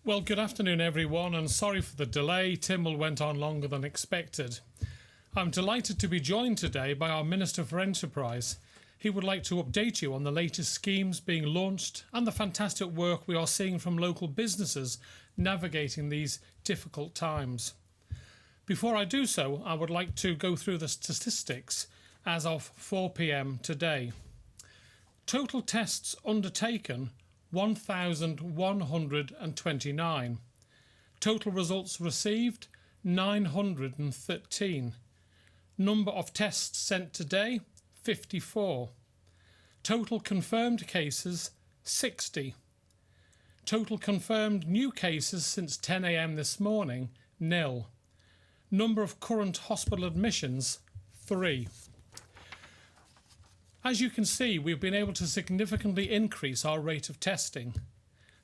Well, good afternoon everyone, and sorry for the delay. Tynwald went on longer than expected. I'm delighted to be joined today by our Minister for Enterprise. He would like to update you on the latest schemes being launched and the fantastic work we are seeing from local businesses navigating these difficult times. Before I do so, I would like to go through the statistics as of 4 p.m. today. Total tests undertaken 1,129. Total results received 913. Number of tests sent today 54. Total confirmed cases 60. Total confirmed new cases since 10 a.m. this morning 0. Number of current hospital admissions 3. As you can see, we've been able to significantly increase our rate of testing.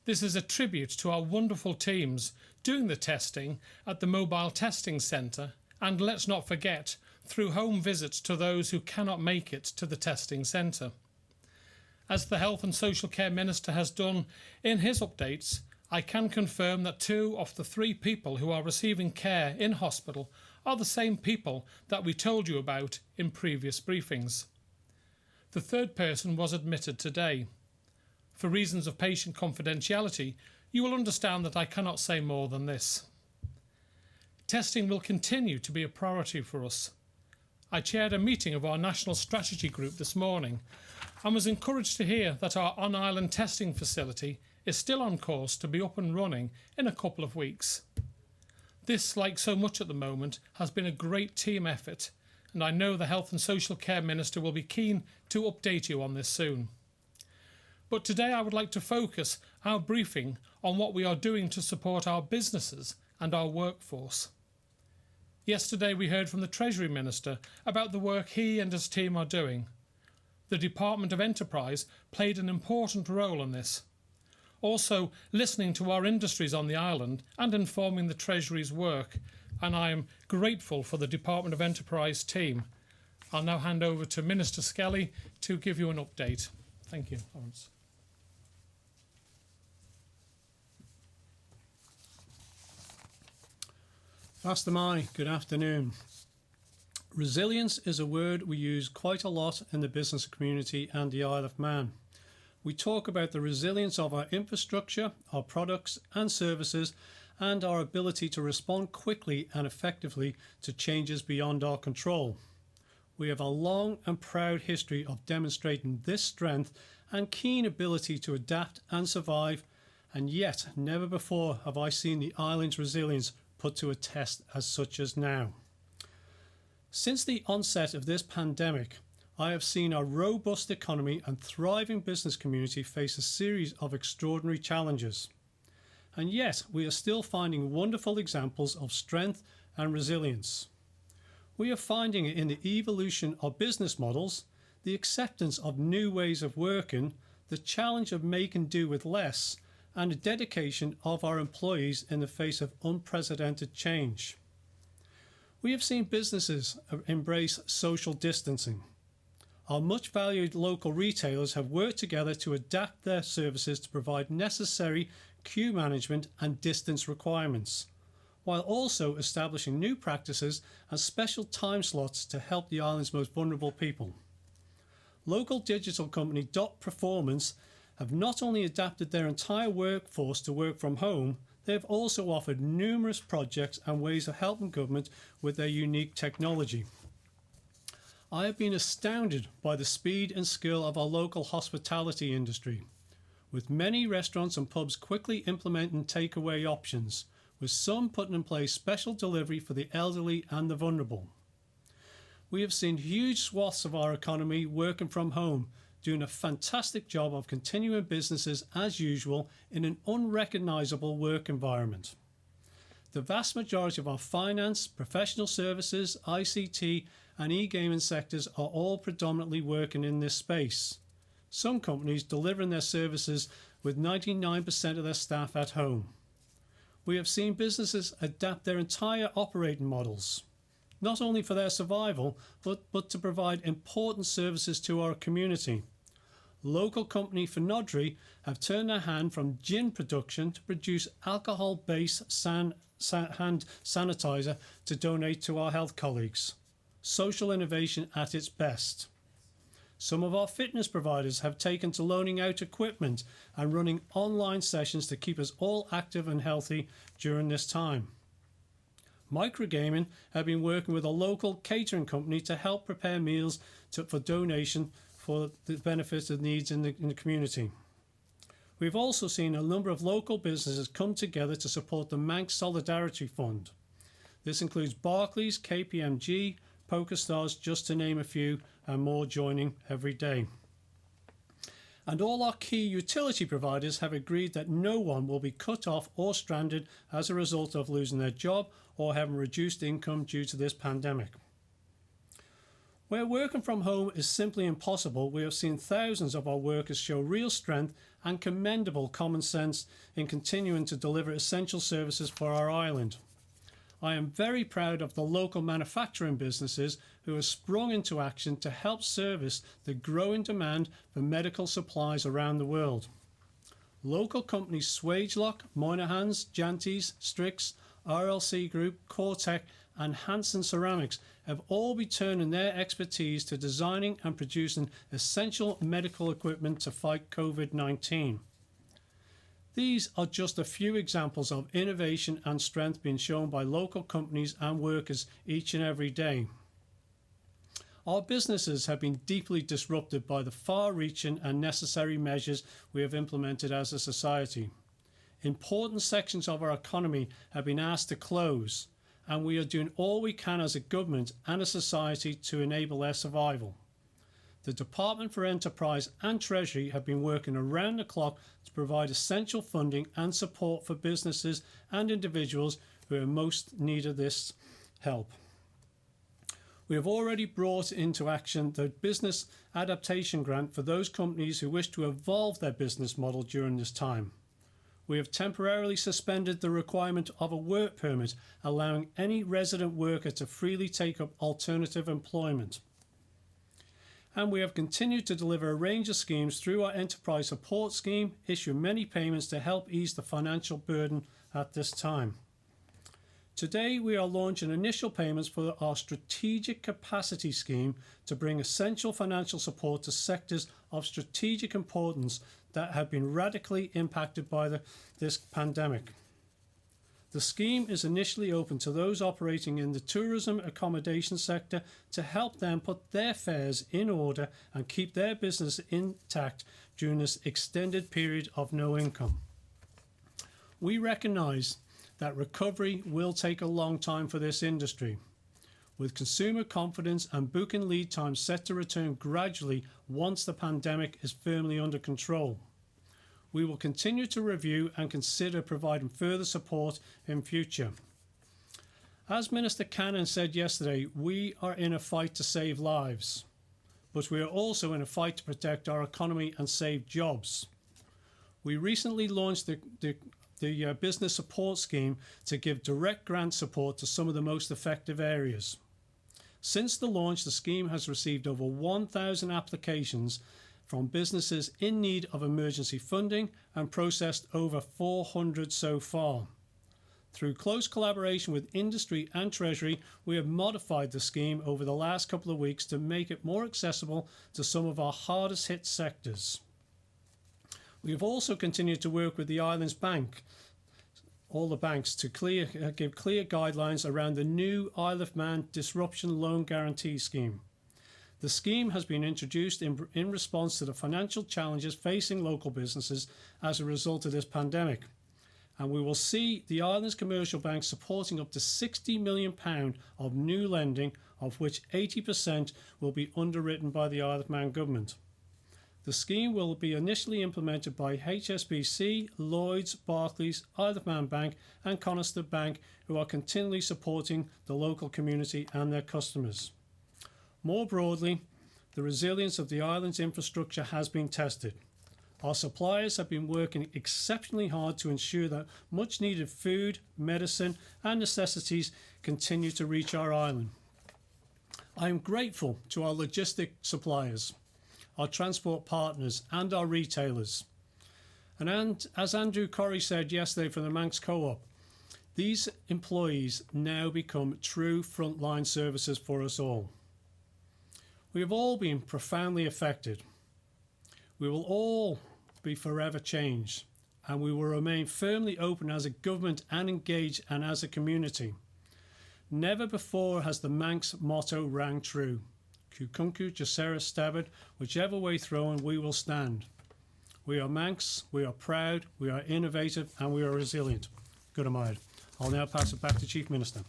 This is a tribute to our wonderful teams doing the testing at the Mobile Testing Centre, and let's not forget, through home visits to those who cannot make it to the testing centre. As the Health and Social Care Minister has done in his updates, I can confirm that 2 of the 3 people who are receiving care in hospital are the same people that we told you about in previous briefings. The 3rd person was admitted today. For reasons of patient confidentiality, you will understand that I cannot say more than this. Testing will continue to be a priority for us. I chaired a meeting of our National Strategy Group this morning and was encouraged to hear that our on-island testing facility is still on course to be up and running in a couple of weeks. This, like so much at the moment, has been a great team effort, and I know the Health and Social Care Minister will be keen to update you on this soon. But today I would like to focus our briefing on what we are doing to support our businesses and our workforce. Yesterday we heard from the Treasury Minister about the work he and his team are doing. The Department of Enterprise played an important role in this. Also listening to our industries on the island and informing the Treasury's work, and I am grateful for the Department of Enterprise team. I'll now hand over to Minister Skelly to give you an update. Thank you, Lawrence. Fastyr mie, good afternoon. Resilience is a word we use quite a lot in the business community and the Isle of Man. We talk about the resilience of our infrastructure, our products and services, and our ability to respond quickly and effectively to changes beyond our control. We have a long and proud history of demonstrating this strength and keen ability to adapt and survive, and yet never before have I seen the island's resilience put to a test as such as now. Since the onset of this pandemic, I have seen our robust economy and thriving business community face a series of extraordinary challenges. And yet we are still finding wonderful examples of strength and resilience. We are finding it in the evolution of business models, the acceptance of new ways of working, the challenge of making do with less, and the dedication of our employees in the face of unprecedented change. We have seen businesses embrace social distancing. Our much valued local retailers have worked together to adapt their services to provide necessary queue management and distance requirements, while also establishing new practices and special time slots to help the island's most vulnerable people. Local digital company Dot Performance have not only adapted their entire workforce to work from home, they have also offered numerous projects and ways of helping government with their unique technology. I have been astounded by the speed and skill of our local hospitality industry, with many restaurants and pubs quickly implementing takeaway options, with some putting in place special delivery for the elderly and the vulnerable. We have seen huge swaths of our economy working from home, doing a fantastic job of continuing businesses as usual in an unrecognisable work environment. The vast majority of our finance, professional services, ICT and e-gaming sectors are all predominantly working in this space. Some companies delivering their services with 99% of their staff at home. We have seen businesses adapt their entire operating models, not only for their survival, but to provide important services to our community. local company Fenodri have turned their hand from gin production to produce alcohol-based hand sanitizer to donate to our health colleagues. Social innovation at its best. Some of our fitness providers have taken to loaning out equipment and running online sessions to keep us all active and healthy during this time. Microgaming have been working with a local catering company to help prepare meals for donation for the benefit of needs in the community. We've also seen a number of local businesses come together to support the Manx Solidarity Fund. This includes Barclays, KPMG, PokerStars, just to name a few, and more joining every day. And all our key utility providers have agreed that no one will be cut off or stranded as a result of losing their job or having reduced income due to this pandemic. Where working from home is simply impossible, we have seen thousands of our workers show real strength and commendable common sense in continuing to deliver essential services for our island. I am very proud of the local manufacturing businesses who have sprung into action to help service the growing demand for medical supplies around the world. Local companies Swagelock, Moynahans, Janties, Strix, RLC Group, Cortec and Hanson Ceramics have all been turning their expertise to designing and producing essential medical equipment to fight COVID-19. These are just a few examples of innovation and strength being shown by local companies and workers each and every day. Our businesses have been deeply disrupted by the far-reaching and necessary measures we have implemented as a society. Important sections of our economy have been asked to close, and we are doing all we can as a government and a society to enable their survival. The Department for Enterprise and Treasury have been working around the clock to provide essential funding and support for businesses and individuals who have most needed this help. We have already brought into action the Business Adaptation Grant for those companies who wish to evolve their business model during this time. We have temporarily suspended the requirement of a work permit, allowing any resident worker to freely take up alternative employment. And we have continued to deliver a range of schemes through our Enterprise Support Scheme, issue many payments to help ease the financial burden at this time. Today we are launching initial payments for our Strategic Capacity Scheme to bring essential financial support to sectors of strategic importance that have been radically impacted by this pandemic. The scheme is initially open to those operating in the tourism accommodation sector to help them put their fares in order and keep their business intact during this extended period of no income. We recognise that recovery will take a long time for this industry. With consumer confidence and booking lead times set to return gradually once the pandemic is firmly under control. We will continue to review and consider providing further support in future. As Minister Cannon said yesterday, we are in a fight to save lives, but we are also in a fight to protect our economy and save jobs. We recently launched the Business Support Scheme to give direct grant support to some of the most affected areas. Since the launch, the scheme has received over 1,000 applications from businesses in need of emergency funding and processed over 400 so far. Through close collaboration with industry and Treasury, we have modified the scheme over the last couple of weeks to make it more accessible to some of our hardest hit sectors. We have also continued to work with the Islands Bank, all the banks, to give clear guidelines around the new Isle of Man Disruption Loan Guarantee Scheme. The scheme has been introduced in response to the financial challenges facing local businesses as a result of this pandemic. And we will see the Islands Commercial Bank supporting up to £60 million of new lending, of which 80% will be underwritten by the Isle of Man Government. The scheme will be initially implemented by HSBC, Lloyds, Barclays, Isle of Man Bank and Coniston Bank, who are continually supporting the local community and their customers. More broadly, the resilience of the island's infrastructure has been tested. Our suppliers have been working exceptionally hard to ensure that much needed food, medicine and necessities continue to reach our island. I am grateful to our logistic suppliers. our transport partners and our retailers. And as Andrew Corrie said yesterday from the Manx Co-op, these employees now become true frontline services for us all. We have all been profoundly affected. We will all be forever changed, and we will remain firmly open as a government and engaged and as a community. Never before has the Manx motto rang true. Cucuncu, Jacera, Stabard, whichever way thrown, we will stand. We are Manx, we are proud, we are innovative, and we are resilient. Good amide. I'll now pass it back to Chief Minister.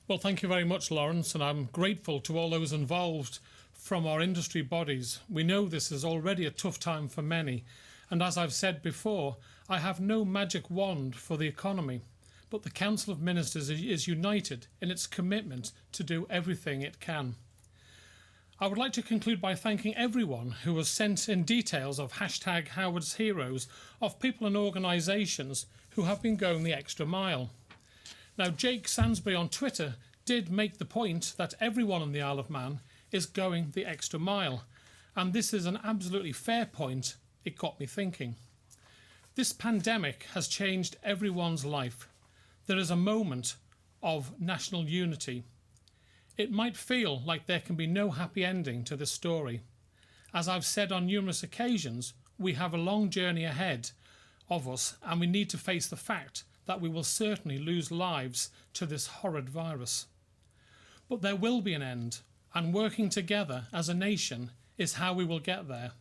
Well, thank you very much, Lawrence, and I'm grateful to all those involved from our industry bodies. We know this is already a tough time for many, and as I've said before, I have no magic wand for the economy, but the Council of Ministers is united in its commitment to do everything it can. I would like to conclude by thanking everyone who has sent in details of hashtag Howard's Heroes of people and organisations who have been going the extra mile. Now, Jake Sansbury on Twitter did make the point that everyone on the Isle of Man is going the extra mile, and this is an absolutely fair point. It got me thinking. This pandemic has changed everyone's life. There is a moment of national unity. It might feel like there can be no happy ending to this story. As I've said on numerous occasions, we have a long journey ahead of us, and we need to face the fact that we will certainly lose lives to this horrid virus. But there will be an end, and working together as a nation is how we will get there.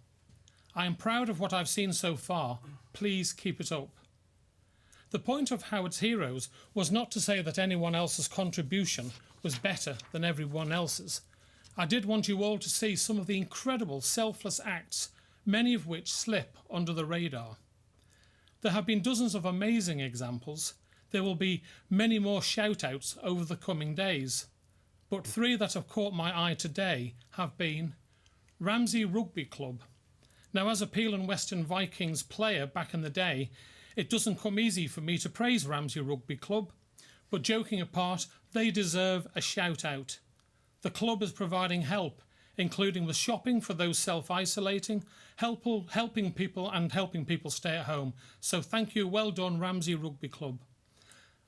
I am proud of what I've seen so far. Please keep it up. The point of Howard's Heroes was not to say that anyone else's contribution was better than everyone else's. I did want you all to see some of the incredible selfless acts, many of which slip under the radar. There have been dozens of amazing examples. There will be many more shout-outs over the coming days. But three that have caught my eye today have been Ramsey Rugby Club. Now, as a Peel and Western Vikings player back in the day, it doesn't come easy for me to praise Ramsey Rugby Club, but joking apart, they deserve a shout-out. The club is providing help, including with shopping for those self-isolating, helping people stay at home. So thank you, well done, Ramsey Rugby Club.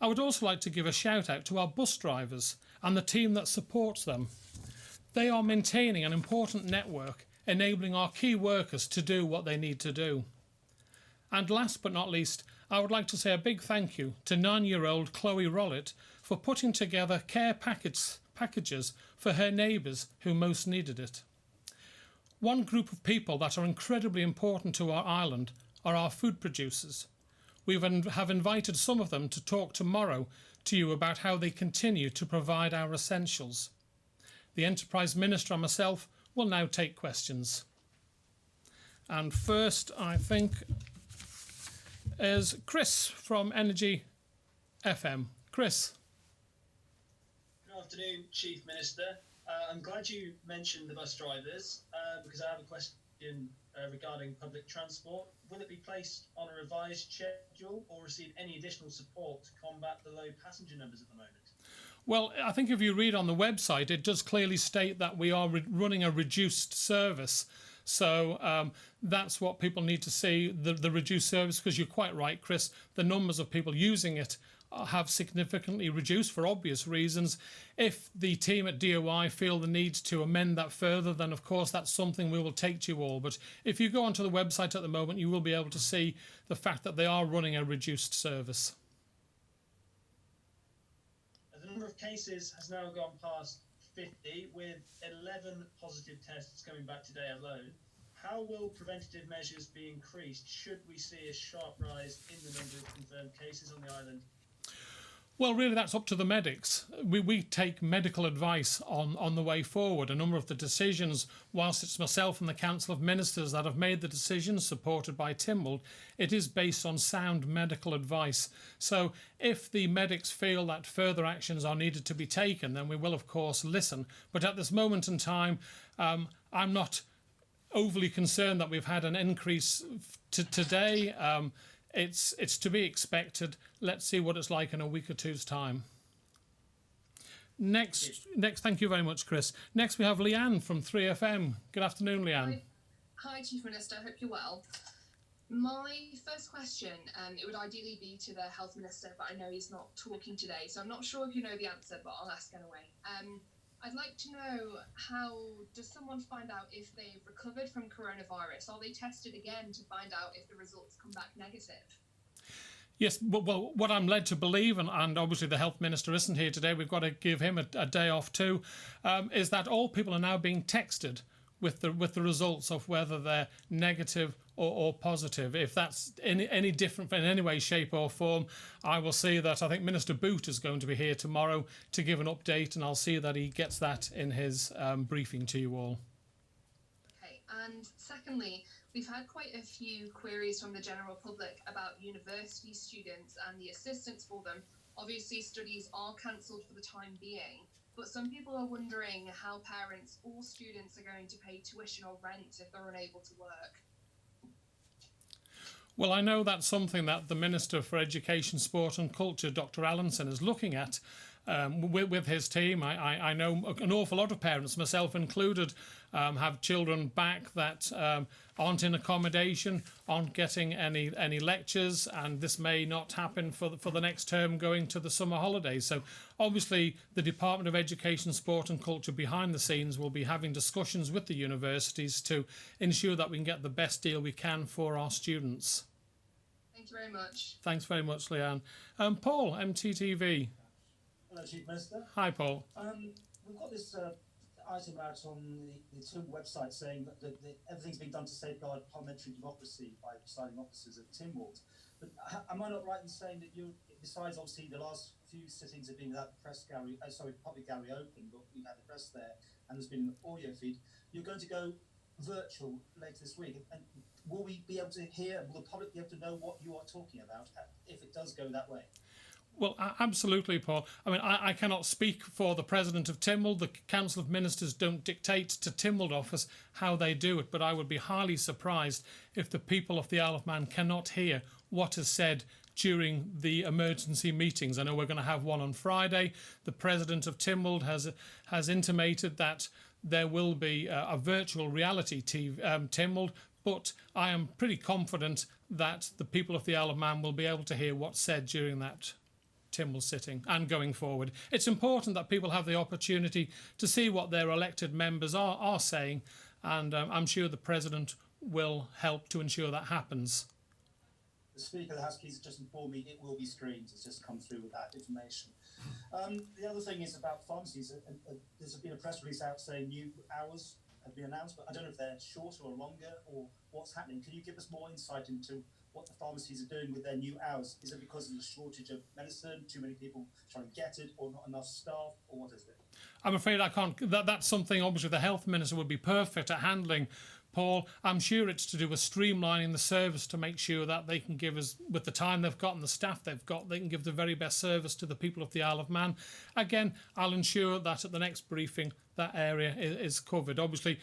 I would also like to give a shout out to our bus drivers and the team that supports them. They are maintaining an important network, enabling our key workers to do what they need to do. And last but not least, I would like to say a big thank you to 9-year-old Chloe Rollitt for putting together care packages for her neighbours who most needed it. One group of people that are incredibly important to our island are our food producers. We have invited some of them to talk tomorrow to you about how they continue to provide our essentials. The Enterprise Minister and myself will now take questions. And first, I think, is Chris from Energy FM. Chris. Good afternoon, Chief Minister. I'm glad you mentioned the bus drivers because I have a question regarding public transport. Will it be placed on a revised schedule or receive any additional support to combat the low passenger numbers at the moment? Well, I think if you read on the website, it does clearly state that we are running a reduced service. So that's what people need to see, the reduced service, because you're quite right, Chris, the numbers of people using it have significantly reduced for obvious reasons. If the team at DOI feel the need to amend that further, then of course that's something we will take to you all. But if you go onto the website at the moment, you will be able to see the fact that they are running a reduced service. The number of cases has now gone past 50, with 11 positive tests coming back today alone. How will preventative measures be increased should we see a sharp rise in the number of confirmed cases on the island? Well, really, that's up to the medics. We take medical advice on the way forward. A number of the decisions, whilst it's myself and the Council of Ministers that have made the decisions, supported by Tynwald, it is based on sound medical advice. So if the medics feel that further actions are needed to be taken, then we will, of course, listen. But at this moment in time, I'm not overly concerned that we've had an increase today. It's to be expected. Let's see what it's like in a week or two's time. Next, thank you very much, Chris. Next, we have Leanne from 3FM. Good afternoon, Leanne. Hi, Chief Minister. Hope you're well. My first question, it would ideally be to the Health Minister, but I know he's not talking today, so I'm not sure if you know the answer, but I'll ask anyway. I'd like to know, how does someone find out if they've recovered from coronavirus? Are they tested again to find out if the results come back negative? Yes, well, what I'm led to believe, and obviously the Health Minister isn't here today, we've got to give him a day off too, is that all people are now being texted with the results of whether they're negative or positive. If that's any different in any way, shape or form, I will see that. I think Minister Boot is going to be here tomorrow to give an update, and I'll see that he gets that in his briefing to you all. Okay, and secondly, we've had quite a few queries from the general public about university students and the assistance for them. Obviously, studies are cancelled for the time being, but some people are wondering how parents or students are going to pay tuition or rent if they're unable to work. Well, I know that's something that the Minister for Education, Sport and Culture, Dr Allinson, is looking at with his team. I know an awful lot of parents, myself included, have children back that aren't in accommodation, aren't getting any lectures, and this may not happen for the next term going to the summer holidays. So obviously the Department of Education, Sport and Culture behind the scenes will be having discussions with the universities to ensure that we can get the best deal we can for our students. Thank you very much. Thanks very much, Leanne. Paul, MTTV. Hello, Chief Minister. Hi, Paul. We've got this item out on the TIM website saying that everything's being done to safeguard parliamentary democracy by presiding officers at Tynwald. But am I not right in saying that you, besides obviously the last few sittings have been without the press gallery, public gallery open, but we've had the press there and there's been an audio feed, you're going to go virtual later this week, and will we be able to hear, will the public be able to know what you are talking about if it does go that way? Well, absolutely, Paul. I mean, I cannot speak for the President of Tynwald. The Council of Ministers don't dictate to Tynwald office how they do it, but I would be highly surprised if the people of the Isle of Man cannot hear what is said during the emergency meetings. I know we're going to have one on Friday. The President of Tynwald has intimated that there will be a virtual reality Tynwald, but I am pretty confident that the people of the Isle of Man will be able to hear what's said during that Tynwald sitting and going forward. It's important that people have the opportunity to see what their elected members are saying, and I'm sure the President will help to ensure that happens. The Speaker of the House has just informed me it will be streamed. It's just come through with that information. The other thing is about pharmacies. There's been a press release out saying new hours have been announced, but I don't know if they're shorter or longer or what's happening. Can you give us more insight into what the pharmacies are doing with their new hours? Is it because of the shortage of medicine, too many people trying to get it, or not enough staff, or what is it? I'm afraid I can't. That's something obviously the Health Minister would be perfect at handling, Paul. I'm sure it's to do with streamlining the service to make sure that they can give us, with the time they've got and the staff they've got, they can give the very best service to the people of the Isle of Man. Again, I'll ensure that at the next briefing that area is covered. Obviously,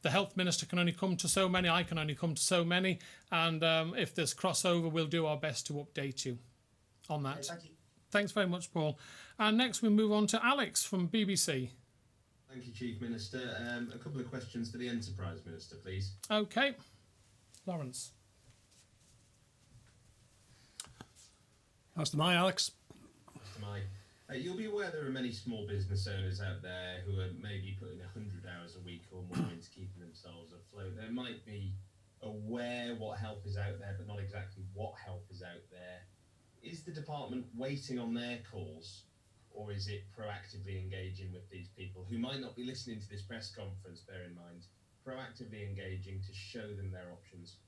the Health Minister can only come to so many, I can only come to so many, and if there's crossover, we'll do our best to update you on that. Okay, thank you. Thanks very much, Paul. And next we move on to Alex from BBC. Thank you, Chief Minister. A couple of questions for the Enterprise Minister, please. Okay. Lawrence. That's to my Alex. Mr. Mike, you'll be aware there are many small business owners out there who are maybe putting 100 hours a week or more into keeping themselves afloat. They might be aware what help is out there, but not exactly what help is out there. Is the department waiting on their calls, or is it proactively engaging with these people who might not be listening to this press conference, bear in mind, proactively engaging to show them their options?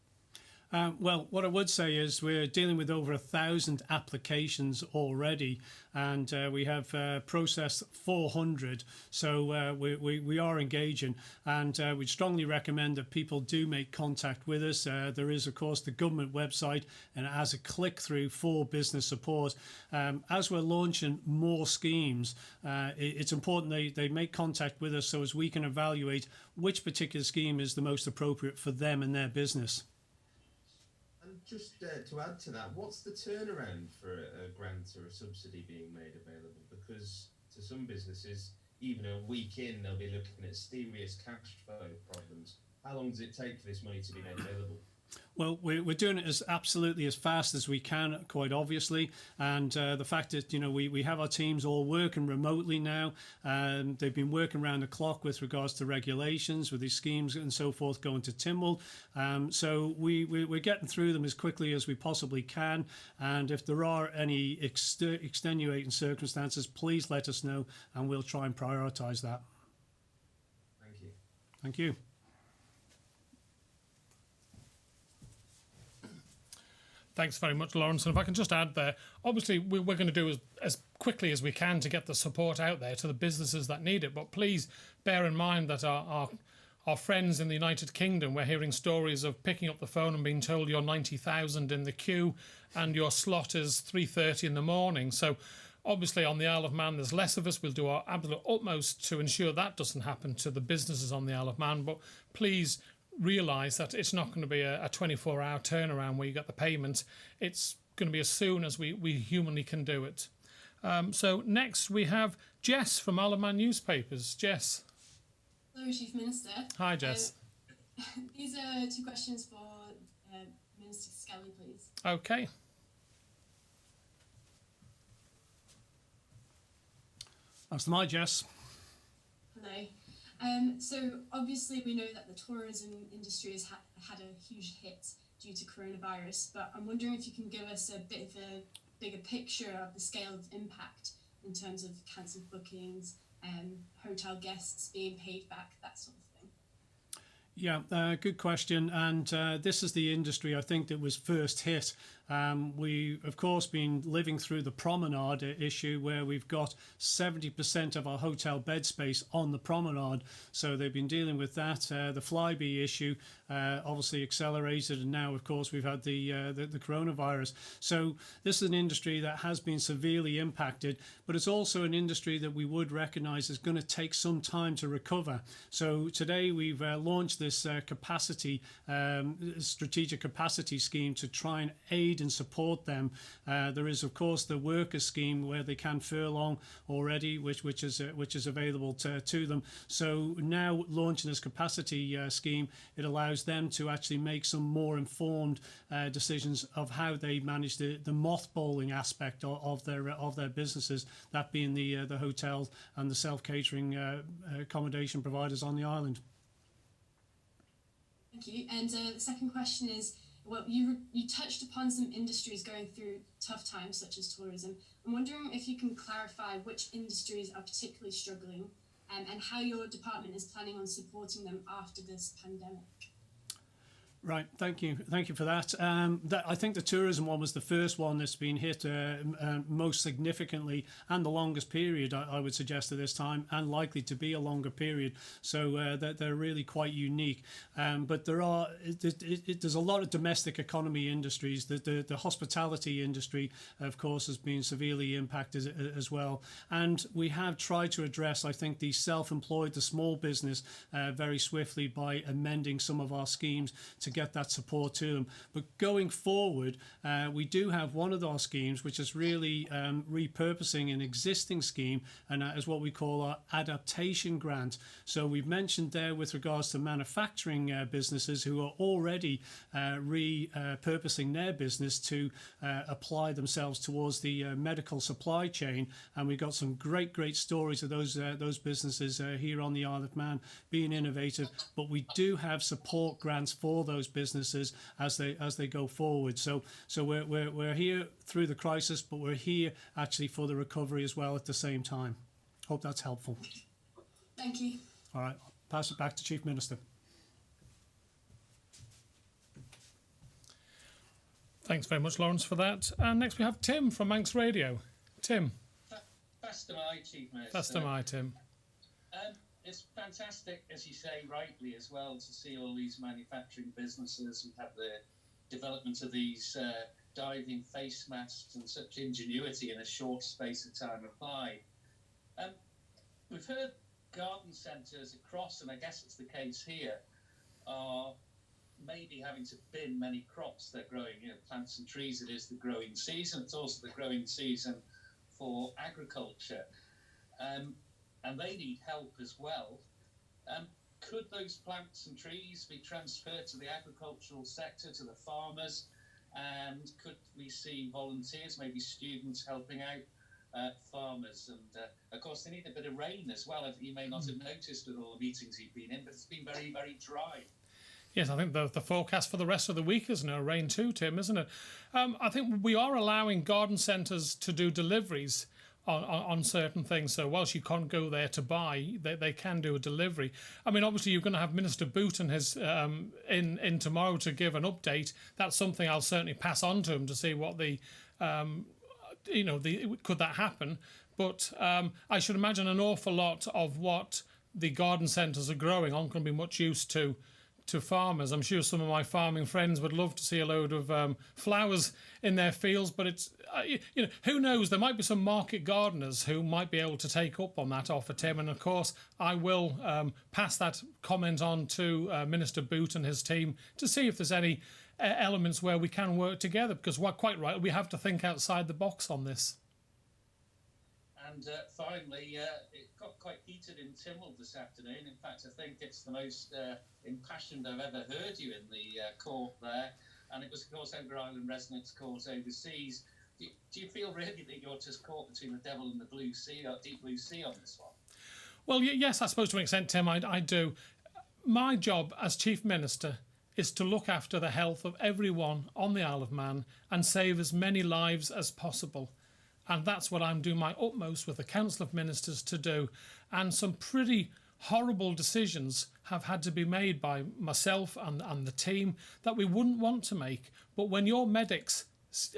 Well, what I would say is we're dealing with over 1,000 applications already, and we have processed 400. So we are engaging, and we strongly recommend that people do make contact with us. There is, of course, the government website, and it has a click-through for business support. As we're launching more schemes, it's important they make contact with us so as we can evaluate which particular scheme is the most appropriate for them and their business. Just to add to that, what's the turnaround for a grant or a subsidy being made available? Because to to some businesses, even a week in, they'll be looking at serious cash flow problems. How long does it take for this money to be made available? Well, we're doing it as absolutely as fast as we can, quite obviously. And the fact that, we have our teams all working remotely now. They've been working around the clock with regards to regulations, with these schemes and so forth going to Tynwald. So we're getting through them as quickly as we possibly can. And if there are any extenuating circumstances, please let us know and we'll try and prioritise that. Thank you. Thank you. Thanks very much, Lawrence. And if I can just add there, obviously we're going to do as quickly as we can to get the support out there to the businesses that need it. But please bear in mind that our friends in the United Kingdom, we're hearing stories of picking up the phone and being told you're 90,000 in the queue and your slot is 3:30 in the morning. So obviously on the Isle of Man, there's less of us. We'll do our absolute utmost to ensure that doesn't happen to the businesses on the Isle of Man. But please realise that it's not going to be a 24-hour turnaround where you get the payment. It's going to be as soon as we humanly can do it. So next we have Jess from Isle of Man Newspapers. Jess. Hello, Chief Minister. Hi, Jess. These are two questions for Minister Skelly, please. Okay. That's my Jess. Hello. So obviously we know that the tourism industry has had a huge hit due to coronavirus, but I'm wondering if you can give us a bit of a bigger picture of the scale of impact in terms of cancelled bookings, hotel guests being paid back, that sort of thing. Yeah, good question. And this is the industry, I think, that was first hit. We, of course, been living through the promenade issue where we've got 70% of our hotel bed space on the promenade. So they've been dealing with that. The Flybe issue obviously accelerated. And now, of course, we've had the coronavirus. So this is an industry that has been severely impacted, but it's also an industry that we would recognise is going to take some time to recover. So today we've launched this strategic capacity scheme to try and aid and support them. There is, of course, the worker scheme where they can furlong already, which is available to them. So now launching this capacity scheme, it allows them to actually make some more informed decisions of how they manage the mothballing aspect of their businesses, that being the hotels and the self-catering accommodation providers on the island. Thank you. And the second question is, well, you touched upon some industries going through tough times, such as tourism. I'm wondering if you can clarify which industries are particularly struggling and how your department is planning on supporting them after this pandemic. Right, thank you for that. I think the tourism one was the first one that's been hit most significantly and the longest period, I would suggest at this time, and likely to be a longer period. So they're really quite unique. But there's a lot of domestic economy industries. The hospitality industry, of course, has been severely impacted as well. And we have tried to address, I think, the self-employed, the small business, very swiftly by amending some of our schemes to get that support to them. But going forward, we do have one of our schemes which is really repurposing an existing scheme, and that is what we call our adaptation grant. So we've mentioned there with regards to manufacturing businesses who are already repurposing their business to apply themselves towards the medical supply chain, and we've got some great stories of those businesses here on the Isle of Man being innovative. But we do have support grants for those businesses as they go forward. So we're here through the crisis, but we're here actually for the recovery as well at the same time. Hope that's helpful. Thank you. All right, I'll pass it back to Chief Minister. Thanks very much, Lawrence, for that. And next we have Tim from Manx Radio. Tim. Faster my, Chief Minister. Faster my, Tim. It's fantastic, as you say rightly as well, to see all these manufacturing businesses and have the development of these diving face masks and such ingenuity in a short space of time applied. We've heard garden centres across, and I guess it's the case here, are maybe having to bin many crops they're growing. Plants and trees, it is the growing season. It's also the growing season for agriculture. and they need help as well. Could those plants and trees be transferred to the agricultural sector, to the farmers? And could we see volunteers, maybe students, helping out farmers? And of course, they need a bit of rain as well. You may not have noticed with all the meetings you've been in, but it's been very, very dry. Yes, I think the forecast for the rest of the week is no rain too, Tim, isn't it? I think we are allowing garden centres to do deliveries on certain things. So whilst you can't go there to buy, they can do a delivery. I mean, obviously you're going to have Minister Boot and his in tomorrow to give an update. That's something I'll certainly pass on to him to see what the could that happen. But I should imagine an awful lot of what the garden centres are growing aren't going to be much use to farmers. I'm sure some of my farming friends would love to see a load of flowers in their fields, but it's who knows? There might be some market gardeners who might be able to take up on that offer, Tim. And of course, I will pass that comment on to Minister Boot and his team to see if there's any elements where we can work together. Because quite right, we have to think outside the box on this. And finally, it got quite heated in Tynwald this afternoon. In fact, I think it's the most impassioned I've ever heard you in the court there. And it was, of course, Over Island Residents' Court overseas. Do you feel really that you're just caught between the devil and the blue sea, or deep blue sea on this one? Well, yes, I suppose to an extent, Tim, I do. My job as Chief Minister is to look after the health of everyone on the Isle of Man and save as many lives as possible. And that's what I'm doing my utmost with the Council of Ministers to do. And some pretty horrible decisions have had to be made by myself and the team that we wouldn't want to make. But when your medics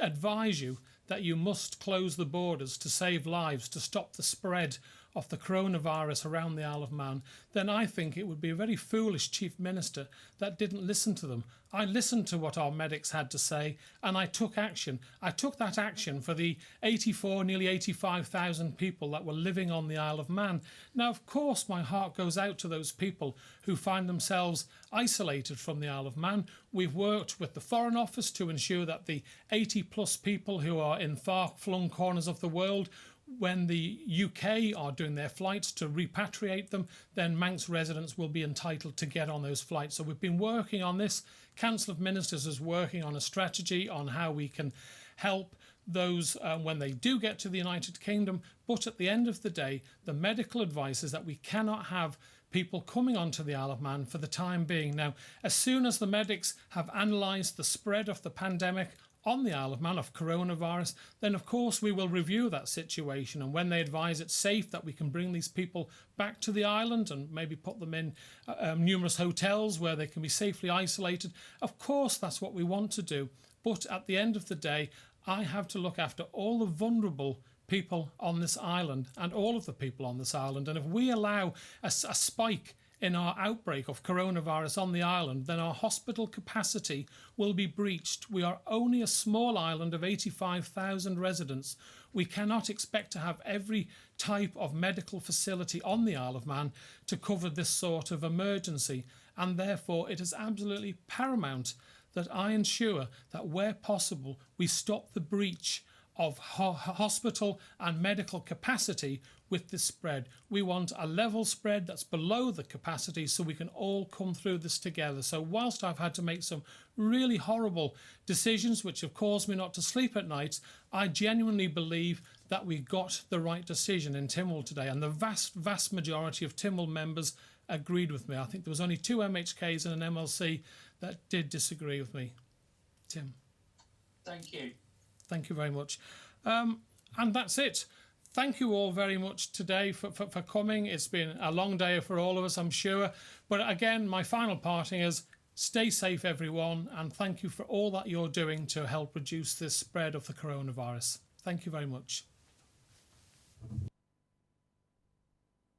advise you that you must close the borders to save lives, to stop the spread of the coronavirus around the Isle of Man, then I think it would be a very foolish Chief Minister that didn't listen to them. I listened to what our medics had to say and I took action. I took that action for the 84, nearly 85,000 people that were living on the Isle of Man. Now, of course, my heart goes out to those people who find themselves isolated from the Isle of Man. We've worked with the Foreign Office to ensure that the 80 plus people who are in far-flung corners of the world, when the UK are doing their flights to repatriate them, then Manx residents will be entitled to get on those flights. So we've been working on this. Council of Ministers is working on a strategy on how we can help those when they do get to the United Kingdom. But at the end of the day, the medical advice is that we cannot have people coming onto the Isle of Man for the time being. Now, as soon as the medics have analysed the spread of the pandemic on the Isle of Man of coronavirus, then of course we will review that situation, and when they advise it's safe that we can bring these people back to the island and maybe put them in numerous hotels where they can be safely isolated, of course that's what we want to do. But at the end of the day, I have to look after all the vulnerable people on this island and all of the people on this island, and if we allow a spike in our outbreak of coronavirus on the island, then our hospital capacity will be breached. We are only a small island of 85,000 residents. We cannot expect to have every type of medical facility on the Isle of Man to cover this sort of emergency. And therefore, it is absolutely paramount that I ensure that where possible, we stop the breach of hospital and medical capacity with this spread. We want a level spread that's below the capacity so we can all come through this together. So whilst I've had to make some really horrible decisions which have caused me not to sleep at night, I genuinely believe that we got the right decision in Tynwald today, and the vast majority of Tynwald members agreed with me. I think there was only 2 MHKs and an MLC that did disagree with me. Tim. Thank you. Thank you very much. And that's it. Thank you all very much today for coming. It's been a long day for all of us, I'm sure. But again, my final parting is stay safe, everyone, and thank you for all that you're doing to help reduce this spread of the coronavirus. Thank you very much.